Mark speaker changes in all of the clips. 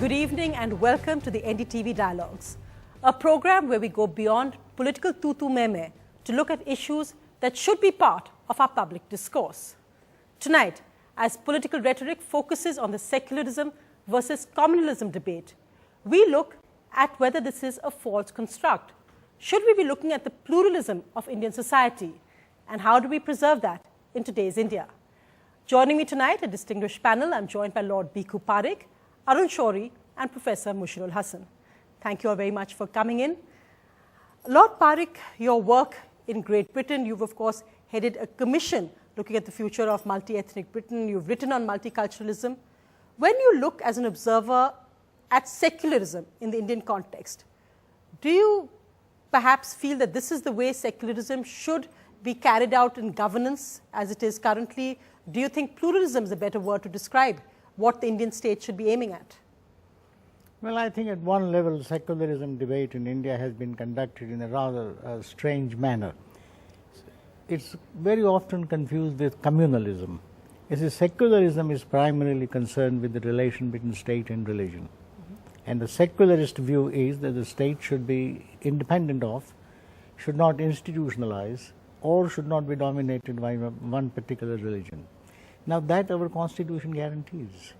Speaker 1: Good evening and welcome to the NDTV Dialogues, a program where we go beyond political tutu meme to look at issues that should be part of our public discourse. Tonight, as political rhetoric focuses on the secularism versus communalism debate, we look at whether this is a false construct. Should we be looking at the pluralism of Indian society, and how do we preserve that in today's India? Joining me tonight, a distinguished panel. I'm joined by Lord Bhikkhu Parekh, Arun Shourie, and Professor Mushrul Hasan. Thank you all very much for coming in. Lord Parekh, your work in Great Britain, you've of course headed a commission looking at the future of multi-ethnic Britain. You've written on multiculturalism. When you look as an observer at secularism in the Indian context, do you perhaps feel that this is the way secularism should be carried out in governance as it is currently? Do you think pluralism is a better word to describe what the Indian state should be aiming at?
Speaker 2: Well, I think at one level, secularism debate in India has been conducted in a rather strange manner. It's very often confused with communalism. Secularism is primarily concerned with the relation between state and religion. And the secularist view is that the state should be independent of, should not institutionalize, or should not be dominated by one particular religion. Now, that our constitution guarantees.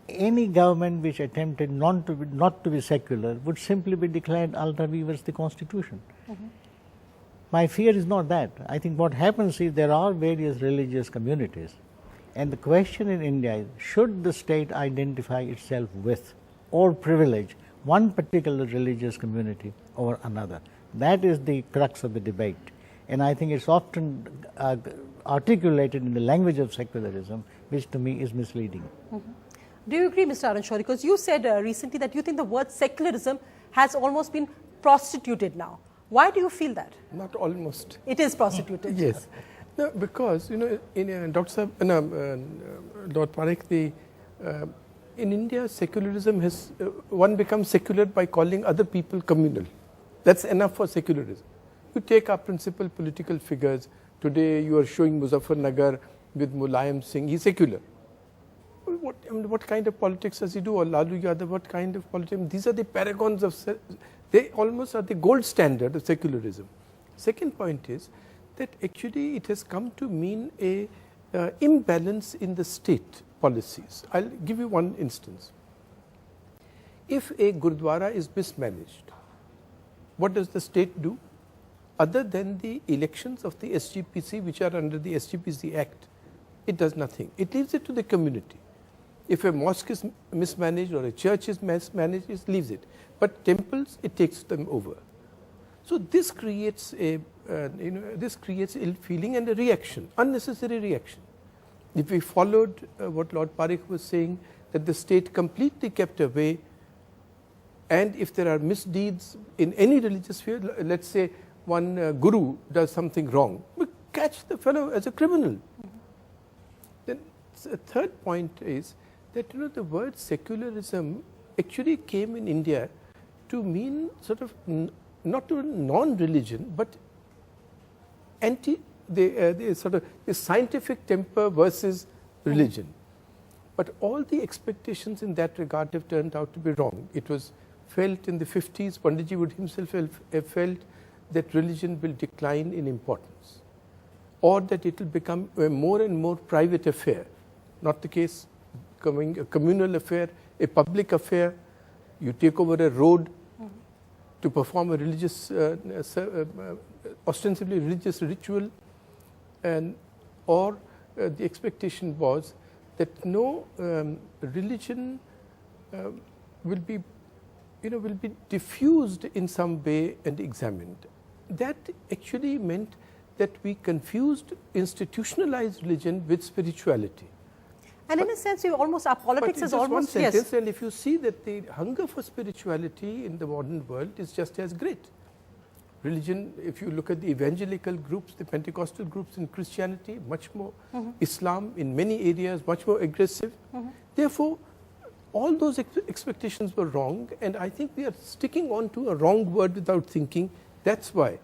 Speaker 2: Any government which attempted not to be secular would simply be declared ultra vires the constitution. My fear is not that. I think what happens is there are various religious communities, and the question in India is, should the state identify itself with or privilege one particular religious community over another? That is the crux of the debate. And I think it's often articulated in the language of secularism, which to me is misleading.
Speaker 1: Do you agree, Mr. Arun Shourie? Because you said recently that you think the word secularism has almost been prostituted now. Why do you feel that?
Speaker 3: Not almost.
Speaker 1: It is prostituted.
Speaker 3: Yes. No, because, in Lord Parekh, in India, secularism has, one becomes secular by calling other people communal. That's enough for secularism. You take our principal political figures. Today you are showing Muzaffarnagar with Mulayam Singh. He's secular. What kind of politics does he do? Or Lalu Yadav, what kind of politics? These are the paragons of, they almost are the gold standard of secularism. Second point is that actually it has come to mean a imbalance in the state policies. I'll give you one instance. If a Gurdwara is mismanaged, what does the state do? Other than the elections of the SGPC, which are under the SGPC Act, it does nothing. It leaves it to the community. If a mosque is mismanaged or a church is mismanaged, it leaves it. But temples, it takes them over. So this creates this creates ill feeling and a reaction, unnecessary reaction. If we followed what Lord Parekh was saying, that the state completely kept away, and if there are misdeeds in any religious sphere, let's say one guru does something wrong, we catch the fellow as a criminal. Then the third point is that the word secularism actually came in India to mean sort of not to non-religion, but the scientific temper versus religion. But all the expectations in that regard have turned out to be wrong. It was felt in the 50s, Panditji would himself have felt that religion will decline in importance, or that it will become a more and more private affair. Not the case, becoming a communal affair, a public affair. You take over a road to perform a religious, ostensibly religious ritual, or the expectation was that no religion will be diffused in some way and examined. That actually meant that we confused institutionalized religion with spirituality.
Speaker 1: And in a sense, our politics is almost,
Speaker 3: one sentence, and if you see that the hunger for spirituality in the modern world is just as great. Religion, if you look at the evangelical groups, the Pentecostal groups in Christianity, much more. Islam in many areas, much more aggressive. Therefore, all those expectations were wrong, and I think we are sticking on to a wrong word without thinking. That's why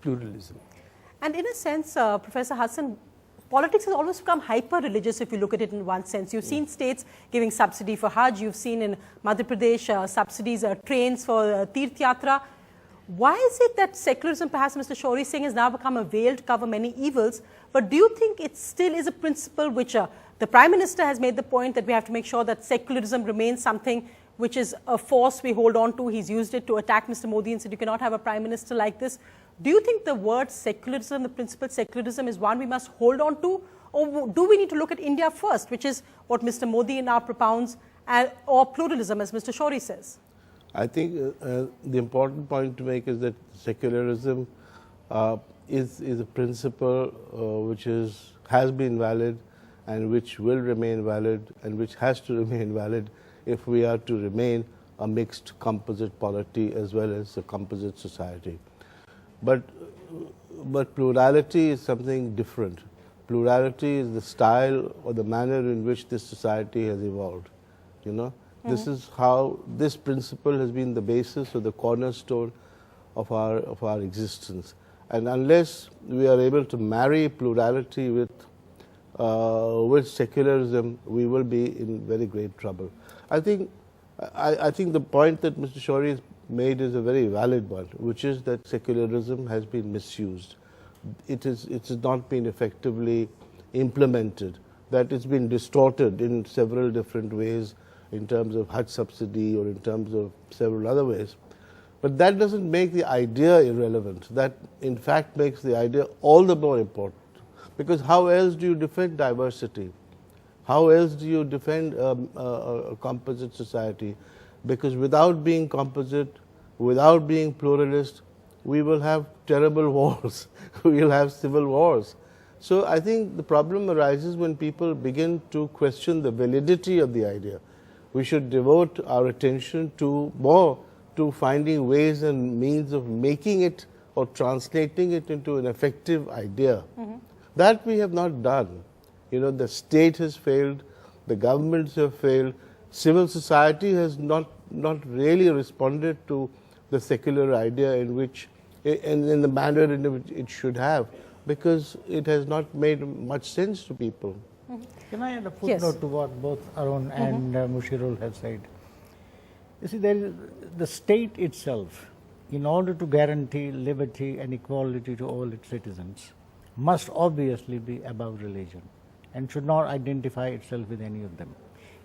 Speaker 3: pluralism.
Speaker 1: And in a sense, Professor Hasan, politics has always become hyper-religious if you look at it in one sense. You've seen states giving subsidy for Hajj, you've seen in Madhya Pradesh subsidies, trains for Tirth Yatra. Why is it that secularism, perhaps Mr. Shourie is saying, has now become a veil to cover many evils? But do you think it still is a principle which the Prime Minister has made the point that we have to make sure that secularism remains something which is a force we hold on to? He's used it to attack Mr. Modi and said you cannot have a Prime Minister like this. Do you think the word secularism, the principle secularism, is one we must hold on to? Or do we need to look at India first, which is what Mr. Modi now propounds, or pluralism, as Mr. Shourie says?
Speaker 4: I think the important point to make is that secularism is a principle which has been valid and which will remain valid and which has to remain valid if we are to remain a mixed composite polity as well as a composite society. But plurality is something different. Plurality is the style or the manner in which this society has evolved. You know, this is how this principle has been the basis or the cornerstone of our existence. And unless we are able to marry plurality with secularism, we will be in very great trouble. I think the point that Mr. Shourie has made is a very valid one, which is that secularism has been misused. It has not been effectively implemented, that it's been distorted in several different ways in terms of Hajj subsidy or in terms of several other ways. But that doesn't make the idea irrelevant. That in fact makes the idea all the more important. Because how else do you defend diversity? How else do you defend a composite society? Because without being composite, without being pluralist, we will have terrible wars. We will have civil wars. So I think the problem arises when people begin to question the validity of the idea. We should devote our attention more to finding ways and means of making it or translating it into an effective idea. That we have not done. You know, the state has failed, the governments have failed, civil society has not really responded to the secular idea in the manner in which it should have, because it has not made much sense to people.
Speaker 2: Can I add a footnote to what both Arun and Mushirul have said? You see, the state itself, in order to guarantee liberty and equality to all its citizens, must obviously be above religion and should not identify itself with any of them.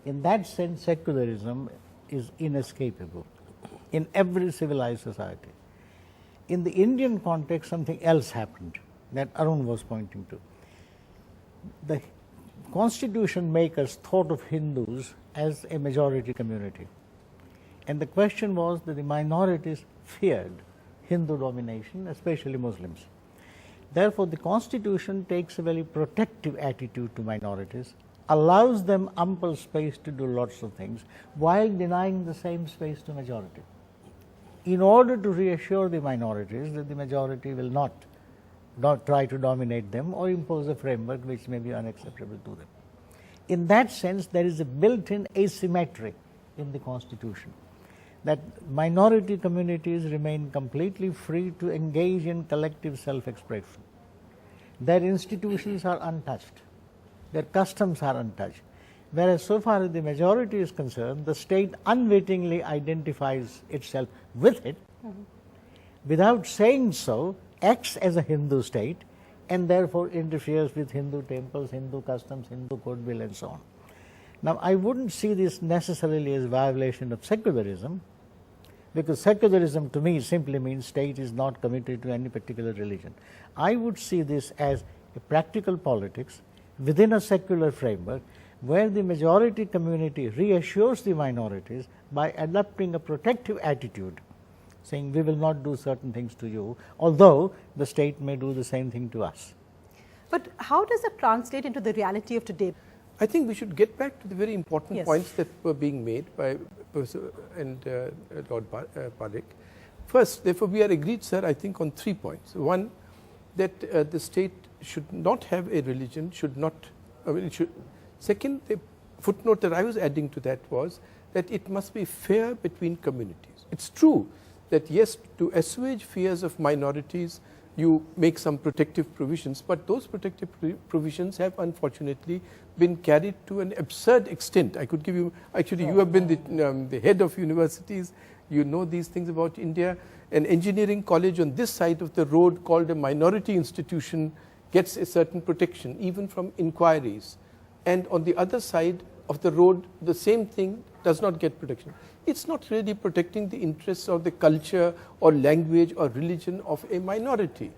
Speaker 2: In that sense, secularism is inescapable in every civilized society. In the Indian context, something else happened that Arun was pointing to. The constitution makers thought of Hindus as a majority community. And the question was that the minorities feared Hindu domination, especially Muslims. Therefore, the constitution takes a very protective attitude to minorities, allows them ample space to do lots of things, while denying the same space to majority, in order to reassure the minorities that the majority will not try to dominate them or impose a framework which may be unacceptable to them. In that sense, there is a built-in asymmetry in the constitution, that minority communities remain completely free to engage in collective self-expression. Their institutions are untouched, their customs are untouched, whereas so far as the majority is concerned, the state unwittingly identifies itself with it, without saying so, acts as a Hindu state, and therefore interferes with Hindu temples, Hindu customs, Hindu goodwill, and so on. Now, I wouldn't see this necessarily as violation of secularism, because secularism to me simply means state is not committed to any particular religion. I would see this as a practical politics within a secular framework, where the majority community reassures the minorities by adopting a protective attitude, saying we will not do certain things to you, although the state may do the same thing to us.
Speaker 1: But how does that translate into the reality of today?
Speaker 3: I think we should get back to the very important points that were being made by Professor and Lord Parekh. First, therefore, we are agreed, sir, I think on 3 points. One, that the state should not have a religion, Second, the footnote that I was adding to that was that it must be fair between communities. It's true that yes, to assuage fears of minorities, you make some protective provisions, but those protective provisions have unfortunately been carried to an absurd extent. I could give you, actually you have been the head of universities, you know these things about India. An engineering college on this side of the road called a minority institution gets a certain protection even from inquiries, and on the other side of the road the same thing does not get protection. It's not really protecting the interests of the culture or language or religion of a minority.